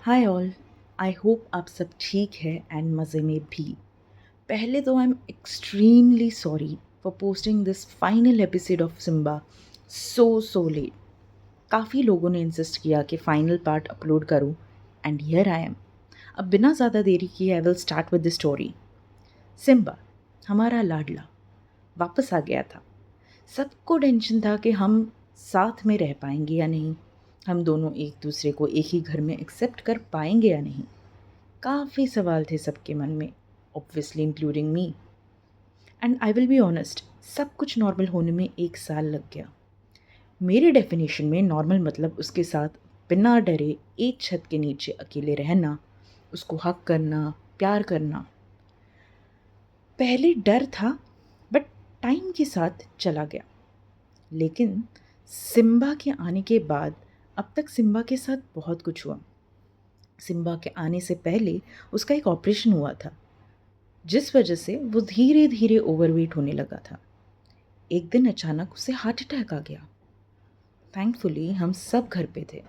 Hi all. I hope आप सब ठीक है एंड मज़े में भी। पहले तो I am extremely sorry for posting this final episode of Simba so late. काफ़ी लोगों ने इंसिस्ट किया कि फाइनल पार्ट अपलोड करूं एंड हियर आई एम। अब बिना ज़्यादा देरी किए I will start with the story. Simba, हमारा लाडला, वापस आ गया था। सबको टेंशन था कि हम साथ में रह पाएंगे या नहीं, हम दोनों एक दूसरे को एक ही घर में एक्सेप्ट कर पाएंगे या नहीं। काफ़ी सवाल थे सबके मन में, obviously including me. And I will be honest, सब कुछ नॉर्मल होने में 1 साल लग गया। मेरे डेफिनेशन में नॉर्मल मतलब उसके साथ बिना डरे एक छत के नीचे अकेले रहना, उसको हक करना, प्यार करना। पहले डर था, बट टाइम के साथ चला गया। लेकिन सिम्बा के आने के बाद अब तक सिम्बा के साथ बहुत कुछ हुआ। सिम्बा के आने से पहले उसका एक ऑपरेशन हुआ था, जिस वजह से वो धीरे धीरे ओवरवेट होने लगा था। एक दिन अचानक उसे हार्ट अटैक आ गया। थैंकफुली हम सब घर पे थे,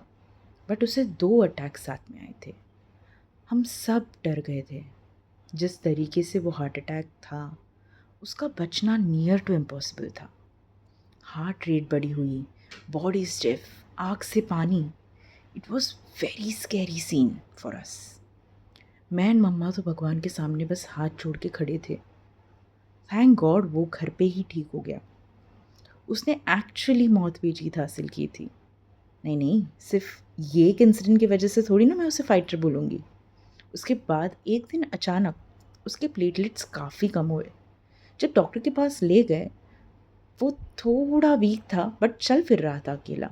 बट उसे 2 अटैक साथ में आए थे। हम सब डर गए थे। जिस तरीके से वो हार्ट अटैक था, उसका बचना नियर टू इम्पॉसिबल था। हार्ट रेट बढ़ी हुई, बॉडी स्टिफ, आँख से पानी। It was very scary scene for us. मैं एंड मम्मा तो भगवान के सामने बस हाथ जोड़ के खड़े थे। थैंक गॉड वो घर पे ही ठीक हो गया। उसने एक्चुअली मौत पे जीत हासिल की थी। नहीं नहीं, सिर्फ ये एक इंसिडेंट की वजह से थोड़ी ना मैं उसे फाइटर बोलूँगी। उसके बाद एक दिन अचानक उसके प्लेटलेट्स काफ़ी कम हुए। जब डॉक्टर के पास ले गए, वो थोड़ा वीक था बट चल फिर रहा था अकेला।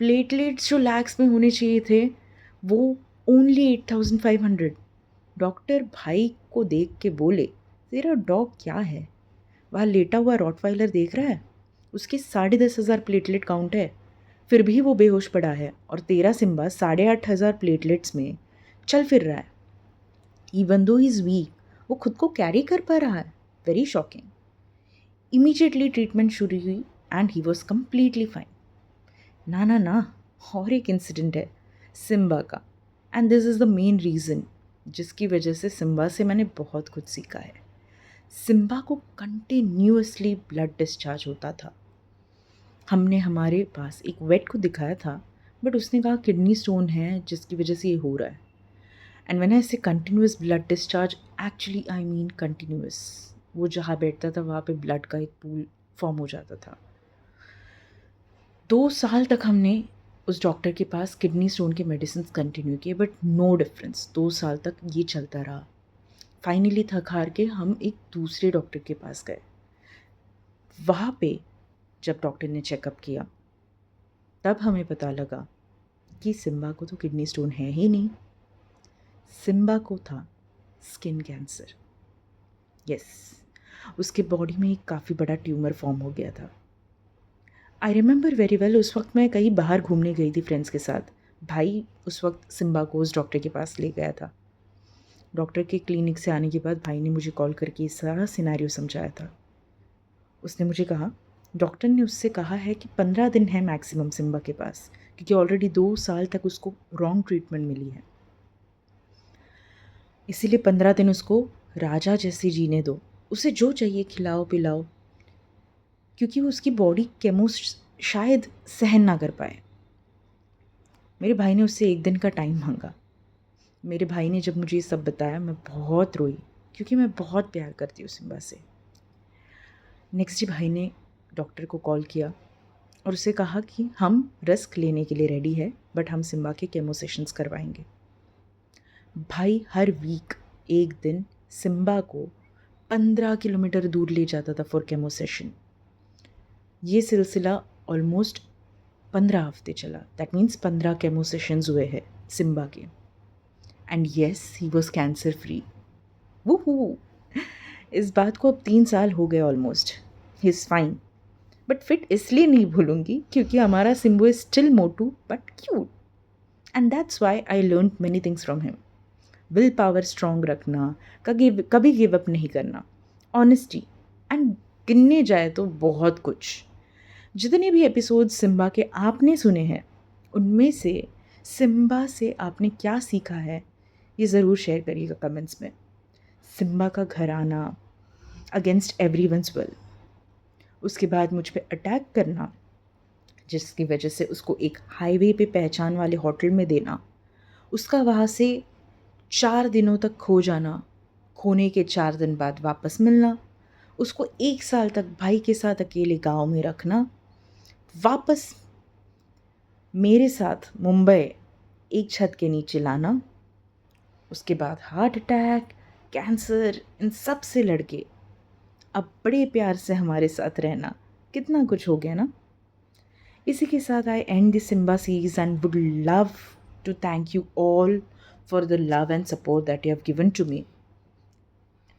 प्लेटलेट्स जो लैक्स में होने चाहिए थे, वो ओनली 8500। डॉक्टर भाई को देख के बोले, तेरा डॉग क्या है? वहाँ लेटा हुआ रॉटवाइलर देख रहा है? उसके 10,500 प्लेटलेट काउंट है, फिर भी वो बेहोश पड़ा है। और तेरा सिम्बा 8,500 प्लेटलेट्स में चल फिर रहा है। इवन दो इज़ वीक, वो खुद को कैरी कर पा रहा है। Very shocking. इमीडिएटली ट्रीटमेंट शुरू हुई and he was completely fine. ना ना ना, और एक इंसिडेंट है सिम्बा का, and this is the main reason जिसकी वजह से सिम्बा से मैंने बहुत कुछ सीखा है। सिम्बा को कंटिन्यूअसली ब्लड डिस्चार्ज होता था। हमने हमारे पास एक वेट को दिखाया था, बट उसने कहा किडनी स्टोन है जिसकी वजह से ये हो रहा है। एंड व्हेन आई से continuous blood discharge, actually I mean continuous. वो जहाँ बैठता था वहाँ पे ब्लड का एक पूल फॉर्म हो जाता था। 2 साल तक हमने उस डॉक्टर के पास किडनी स्टोन के मेडिसिन कंटिन्यू किए, बट नो डिफरेंस। 2 साल तक ये चलता रहा। फाइनली थक हार के हम एक दूसरे डॉक्टर के पास गए। वहाँ पे जब डॉक्टर ने चेकअप किया, तब हमें पता लगा कि सिम्बा को तो किडनी स्टोन है ही नहीं। सिम्बा को था स्किन कैंसर। यस, उसके बॉडी में एक काफ़ी बड़ा ट्यूमर फॉर्म हो गया था। आई रिमेंबर वेरी वेल, उस वक्त मैं कहीं बाहर घूमने गई थी फ्रेंड्स के साथ। भाई उस वक्त सिम्बा को उस डॉक्टर के पास ले गया था। डॉक्टर के क्लिनिक से आने के बाद भाई ने मुझे कॉल करके सारा सिनेरियो समझाया था। उसने मुझे कहा, डॉक्टर ने उससे कहा है कि 15 दिन है मैक्सिमम सिम्बा के पास, क्योंकि ऑलरेडी 2 साल तक उसको रॉन्ग ट्रीटमेंट मिली है। इसीलिए 15 दिन उसको राजा जैसे जीने दो, उसे जो चाहिए खिलाओ पिलाओ, क्योंकि वो उसकी बॉडी केमो शायद सहन ना कर पाए। मेरे भाई ने उससे एक दिन का टाइम मांगा। मेरे भाई ने जब मुझे ये सब बताया, मैं बहुत रोई, क्योंकि मैं बहुत प्यार करती हूँ सिम्बा से। नेक्स्ट डे भाई ने डॉक्टर को कॉल किया और उसे कहा कि हम रिस्क लेने के लिए रेडी है, बट हम सिम्बा के केमो सेशंस करवाएंगे। भाई हर वीक एक दिन सिम्बा को 15 किलोमीटर दूर ले जाता था फॉर केमो सेशन। ये सिलसिला ऑलमोस्ट 15 हफ्ते चला। दैट मीन्स 15 केमो सेशंस हुए हैं सिम्बा के। And yes, he was cancer free. वो इस बात को अब 3 साल हो गए almost. He is fine. But fit इसलिए नहीं भूलूंगी क्योंकि हमारा Simbu is still Motu but cute. And that's why I learn many things from him. Will power strong रखना, कभी गिव अप नहीं करना, ऑनेस्टी, एंड गिनने जाए तो बहुत कुछ। जितने भी एपिसोड सिम्बा के आपने सुने हैं, उनमें से सिम्बा से आपने क्या सीखा है, ये ज़रूर शेयर करिएगा कमेंट्स में। सिम्बा का घर आना अगेंस्ट एवरीवन्स विल, उसके बाद मुझ पे अटैक करना, जिसकी वजह से उसको एक हाईवे पे पहचान वाले होटल में देना, उसका वहाँ से 4 दिनों तक खो जाना, खोने के 4 दिन बाद वापस मिलना, उसको 1 साल तक भाई के साथ अकेले गाँव में रखना, वापस मेरे साथ मुंबई एक छत के नीचे लाना, उसके बाद हार्ट अटैक, कैंसर, इन सब से लड़के अब बड़े प्यार से हमारे साथ रहना, कितना कुछ हो गया ना। इसी के साथ I and this Simba series and would love to thank you all for the love and support that you have given to me.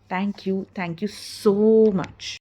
Thank you so much.